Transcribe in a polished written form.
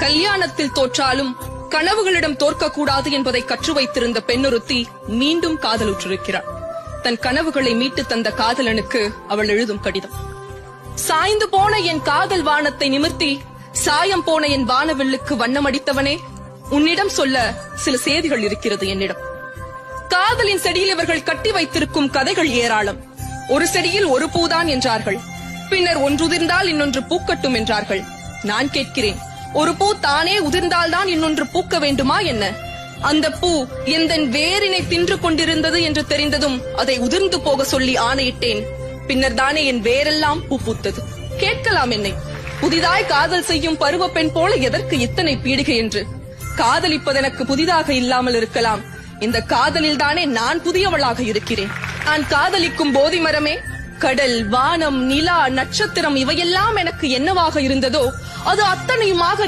கல்யாணத்தில் தோற்றாலும் கனவுகளிடம் தோற்கக்கூடாது என்பதை கற்று வைத்திருந்த பெண்ணொருத்தி மீண்டும் காதலுற்றிருக்கிறாள். தன் கனவுகளை மீட்டு தந்த காதலனுக்கு அவள் எழுதும் கடிதம். சாய்ந்து போன என் காதல் வானத்தை நிமிர்த்தி சாயம் போன என் வானவில்லுக்கு வண்ணமடித்தவனே, உன்னிடம் சொல்ல சில செய்திகள் இருக்கிறது என்னிடம். காதலின் செடியில் இவர்கள் கட்டி வைத்திருக்கும் கதைகள் ஏராளம். ஒரு செடியில் ஒரு பூதான் என்றார்கள், பின்னர் ஒன்றுதிர்ந்தால் இன்னொன்று பூக்கட்டும் என்றார்கள். நான் கேட்கிறேன், ஒரு பூ தானே உதிர்ந்தால்தான் இன்னொன்று பூக்க வேண்டுமா என்ன? அந்த பூ எந்தன் வேரினை தின்று கொண்டிருந்தது என்று தெரிந்ததும் அதை உதிர்ந்து போக சொல்லி ஆணையிட்டேன். பின்னர் தானே என் வேரெல்லாம் பூ பூத்தது. கேட்கலாம் என்னை, புதிதாய் காதல் செய்யும் பருவ பெண் போல எதற்கு இத்தனை பீடிகை என்று. காதலிப்பது எனக்கு புதிதாக இல்லாமல் இருக்கலாம், இந்த காதலில் தானே நான் புதியவளாக இருக்கிறேன். நான் காதலிக்கும் போதி மரமே, கடல், வானம், நிலா, நட்சத்திரம் இவையெல்லாம் எனக்கு என்னவாக இருந்ததோ அது அத்தனையுமாக